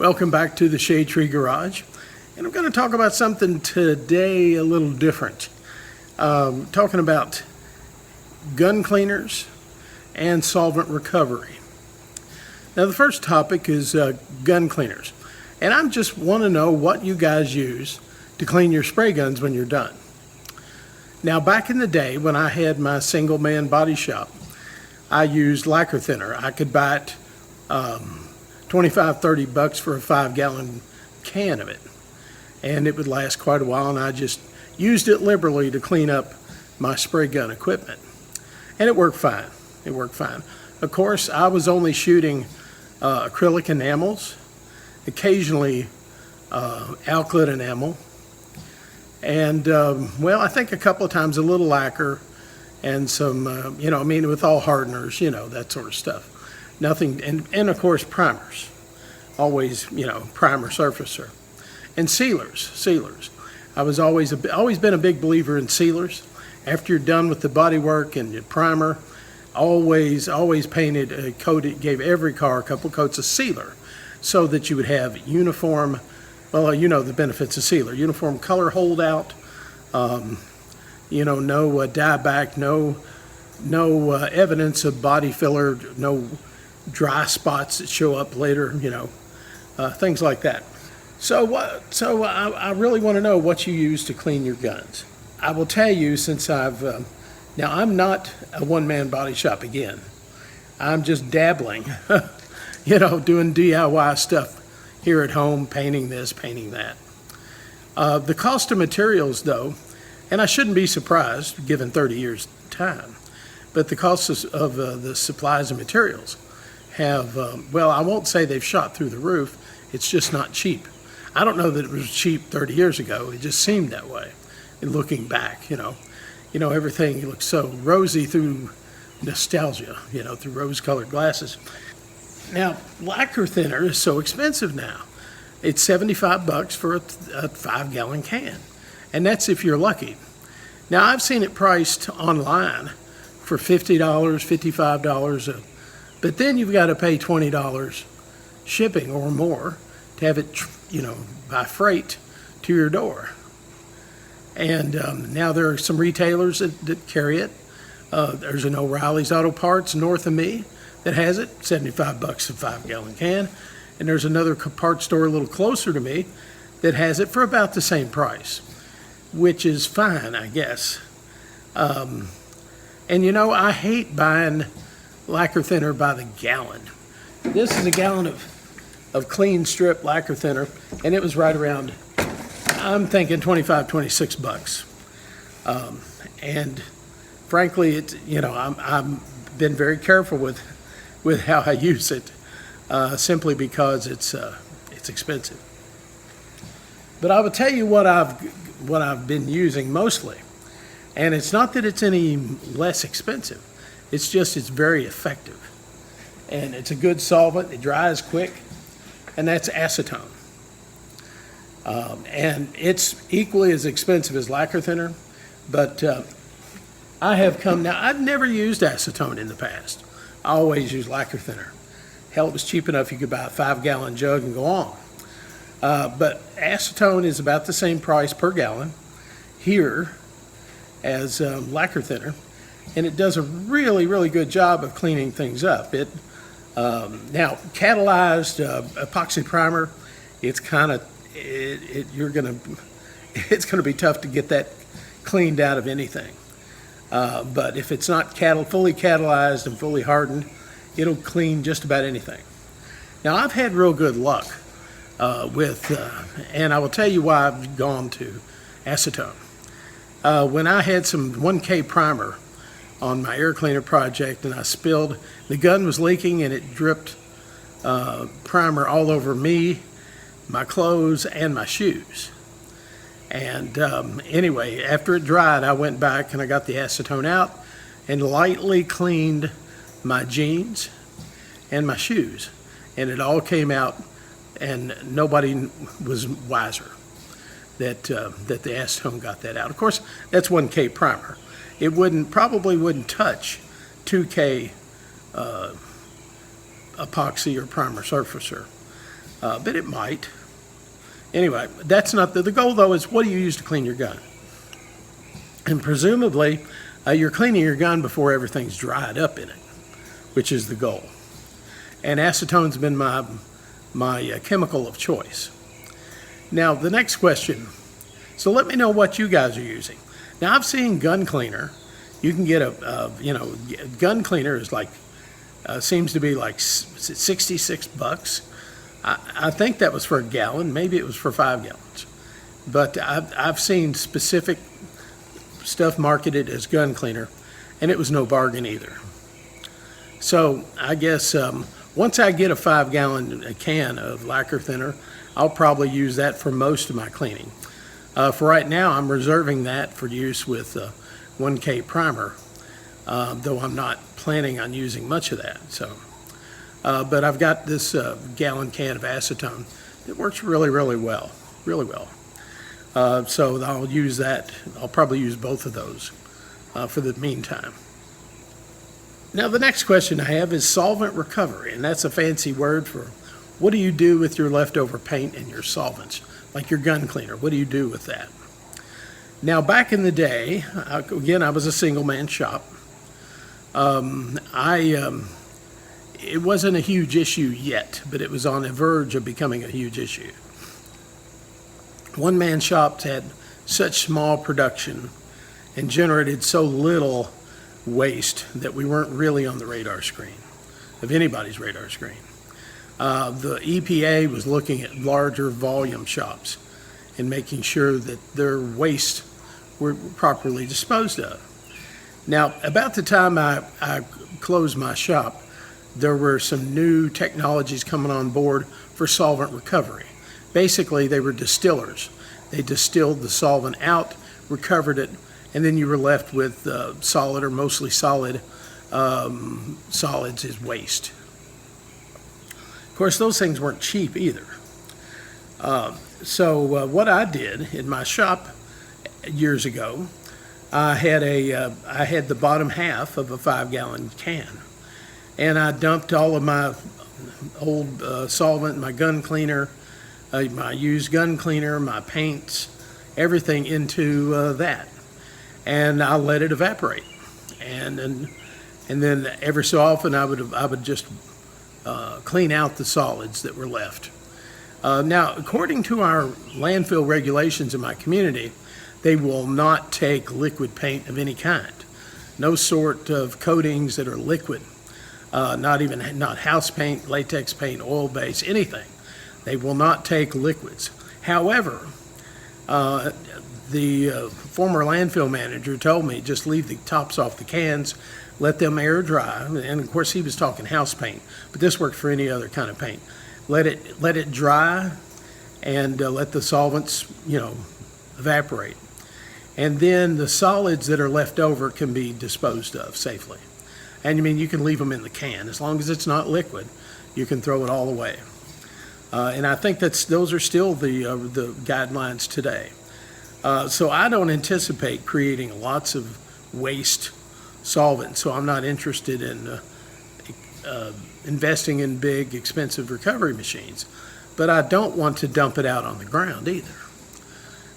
Welcome back to the Shadetree Garage, and I'm going to talk about something today a little different. Talking about gun cleaners and solvent recovery. Now the first topic is gun cleaners, and I just want to know what you guys use to clean your spray guns when you're done. Now back in the day when I had my single man body shop, I used lacquer thinner. I could buy it $25-30 for a 5-gallon can of it, and it would last quite a while, and I just used it liberally to clean up my spray gun equipment, and it worked fine. Of course, I was only shooting acrylic enamels, occasionally alkyd enamel, and well, I think a couple of times a little lacquer and some with all hardeners, that sort of stuff. Nothing, and of course primers, always, primer surfacer, and sealers. I was always been a big believer in sealers. After you're done with the body work and your primer, always painted a coat. It gave every car a couple coats of sealer, so that you would have uniform. Well, the benefits of sealer: uniform color holdout. No dieback, no evidence of body filler, no dry spots that show up later, things like that. So I really want to know what you use to clean your guns. I will tell you, since now I'm not a one-man body shop again. I'm just dabbling, doing DIY stuff here at home, painting this, painting that. The cost of materials, though, and I shouldn't be surprised given 30 years time, but the costs of the supplies and materials have, well, I won't say they've shot through the roof. It's just not cheap. I don't know that it was cheap 30 years ago. It just seemed that way. And looking back, everything looks so rosy through nostalgia, through rose-colored glasses. Now, lacquer thinner is so expensive now. It's $75 for a 5-gallon can, and that's if you're lucky. Now, I've seen it priced online for $50, $55, but then you've got to pay $20 shipping or more to have it, by freight to your door. And now there are some retailers that carry it. There's an O'Reilly's Auto Parts north of me that has it, $75 a 5-gallon can. And there's another parts store a little closer to me that has it for about the same price, which is fine, I guess. And I hate buying lacquer thinner by the gallon. This is a gallon of clean strip lacquer thinner, and it was right around, I'm thinking $25-26. And frankly, I've been very careful with how I use it, simply because it's expensive. But I will tell you what I've been using mostly, and it's not that it's any less expensive. It's just it's very effective, and it's a good solvent. It dries quick, and that's acetone. And it's equally as expensive as lacquer thinner, but I've never used acetone in the past. I always used lacquer thinner. Hell, it was cheap enough you could buy a 5-gallon jug and go on. But acetone is about the same price per gallon here as lacquer thinner, and it does a really, really good job of cleaning things up. It now catalyzed epoxy primer. It's it's gonna be tough to get that cleaned out of anything. But if it's not fully catalyzed and fully hardened, it'll clean just about anything. Now I've had real good luck and I will tell you why I've gone to acetone. When I had some 1K primer on my air cleaner project, and I spilled, the gun was leaking, and it dripped primer all over me, my clothes, and my shoes. And anyway, after it dried, I went back and I got the acetone out and lightly cleaned my jeans and my shoes, and it all came out, and nobody was wiser that the acetone got that out. Of course, that's 1K primer. It probably wouldn't touch 2K epoxy or primer surfacer. but it might. Anyway, that's not the goal, though, is what do you use to clean your gun? And presumably, you're cleaning your gun before everything's dried up in it, which is the goal. And acetone's been my chemical of choice. Now, the next question. So let me know what you guys are using. Now, I've seen gun cleaner. You can get gun cleaner is like, seems to be like $66. I think that was for a gallon. Maybe it was for 5 gallons. But I've seen specific stuff marketed as gun cleaner, and it was no bargain either. So I guess once I get a 5-gallon can of lacquer thinner, I'll probably use that for most of my cleaning. For right now, I'm reserving that for use with 1K primer, though I'm not planning on using much of that. So, but I've got this gallon can of acetone that works really, really well, really well. So I'll use that. I'll probably use both of those for the meantime. Now, the next question I have is solvent recovery, and that's a fancy word for what do you do with your leftover paint and your solvents, like your gun cleaner. What do you do with that? Now, back in the day, again, I was a single-man shop. It wasn't a huge issue yet, but it was on the verge of becoming a huge issue. One-man shops had such small production and generated so little waste that we weren't really on the radar screen, of anybody's radar screen. The EPA was looking at larger volume shops and making sure that their waste were properly disposed of. Now, about the time I closed my shop, there were some new technologies coming on board for solvent recovery. Basically, they were distillers. They distilled the solvent out, recovered it, and then you were left with solid or mostly solid solids as waste. Of course, those things weren't cheap either. So what I did in my shop years ago, I had the bottom half of a 5-gallon can, and I dumped all of my old solvent, my gun cleaner, my used gun cleaner, my paints, everything into that, and I let it evaporate, and then every so often I would just clean out the solids that were left. Now, according to our landfill regulations in my community, they will not take liquid paint of any kind. No sort of coatings that are liquid, not house paint, latex paint, oil base, anything. They will not take liquids. However, the former landfill manager told me just leave the tops off the cans, let them air dry, and of course he was talking house paint, but this worked for any other kind of paint. Let it dry, and let the solvents, evaporate, and then the solids that are left over can be disposed of safely. And you can leave them in the can as long as it's not liquid. You can throw it all away. And I think those are still the guidelines today. So I don't anticipate creating lots of waste solvent, so I'm not interested in investing in big, expensive recovery machines. But I don't want to dump it out on the ground either.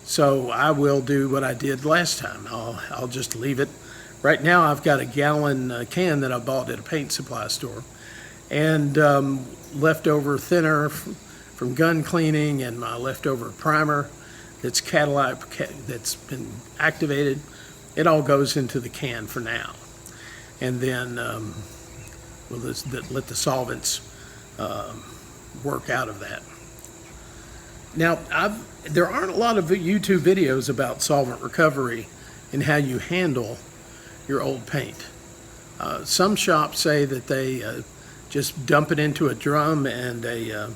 So I will do what I did last time. I'll just leave it. Right now I've got a gallon can that I bought at a paint supply store, and leftover thinner from gun cleaning and my leftover primer that's been activated. It all goes into the can for now, and then we'll let the solvents work out of that. Now, there aren't a lot of YouTube videos about solvent recovery and how you handle your old paint. Some shops say that they just dump it into a drum, and a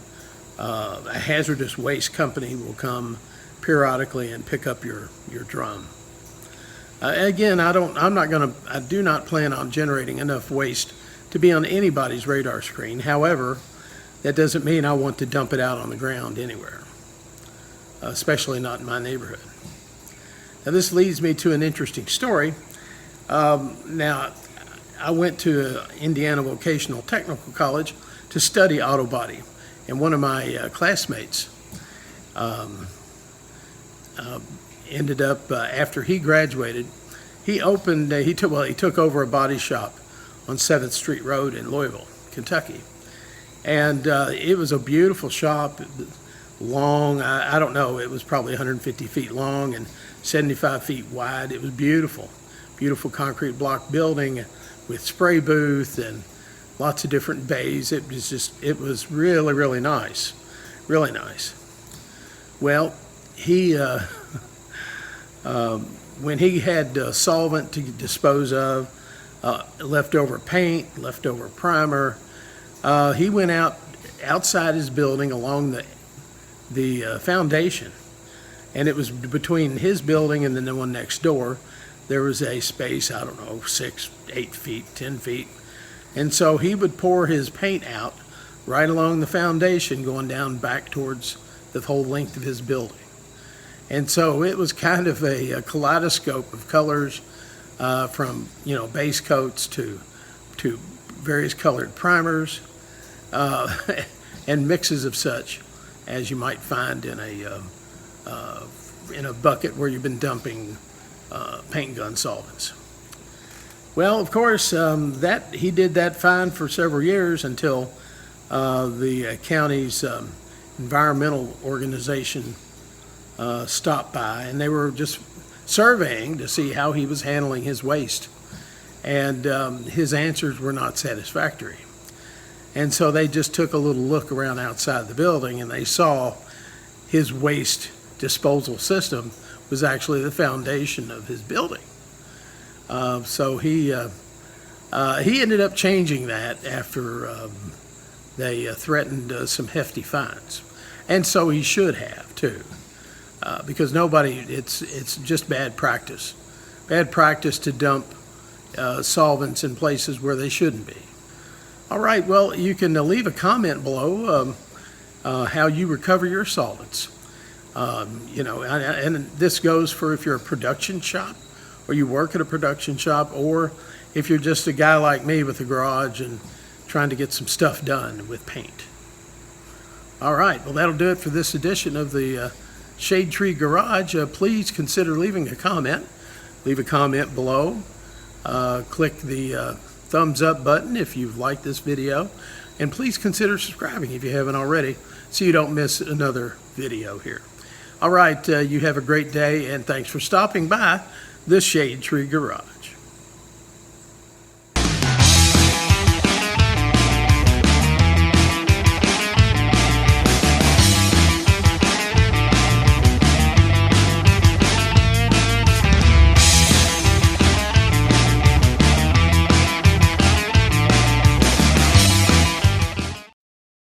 hazardous waste company will come periodically and pick up your drum. Again, I do not plan on generating enough waste to be on anybody's radar screen. However, that doesn't mean I want to dump it out on the ground anywhere, especially not in my neighborhood. Now, this leads me to an interesting story. Now, I went to Indiana Vocational Technical College to study auto body, And one of my classmates ended up, after he graduated, he took over a body shop on 7th Street Road in Louisville, Kentucky. And it was a beautiful shop, long, I don't know, it was probably 150 feet long and 75 feet wide. It was beautiful, beautiful concrete block building with spray booth and lots of different bays. It was really, really nice, really nice. Well, he, when he had solvent to dispose of, leftover paint, leftover primer, he went outside his building along the foundation, and it was between his building and the one next door. There was a space, I don't know, 6, 8 feet, 10 feet, and so he would pour his paint out right along the foundation, going down back towards the whole length of his building. And so it was kind of a kaleidoscope of colors, from base coats to various colored primers, and mixes of such as you might find in a bucket where you've been dumping paint gun solvents. Well, of course, he did that fine for several years until the county's environmental organization stopped by, and they were just surveying to see how he was handling his waste, and his answers were not satisfactory. And so they just took a little look around outside the building, and they saw his waste disposal system was actually the foundation of his building. So he ended up changing that after they threatened some hefty fines, and so he should have too. Because it's just bad practice to dump solvents in places where they shouldn't be. All right, well, you can leave a comment below how you recover your solvents. And this goes for if you're a production shop, or you work at a production shop, or if you're just a guy like me with a garage and trying to get some stuff done with paint. All right, well, that'll do it for this edition of the Shadetree Garage. Please consider leaving a comment. Leave a comment below. Click the thumbs up button if you've liked this video. And please consider subscribing if you haven't already, so you don't miss another video here. All right, you have a great day, and thanks for stopping by the Shadetree Garage.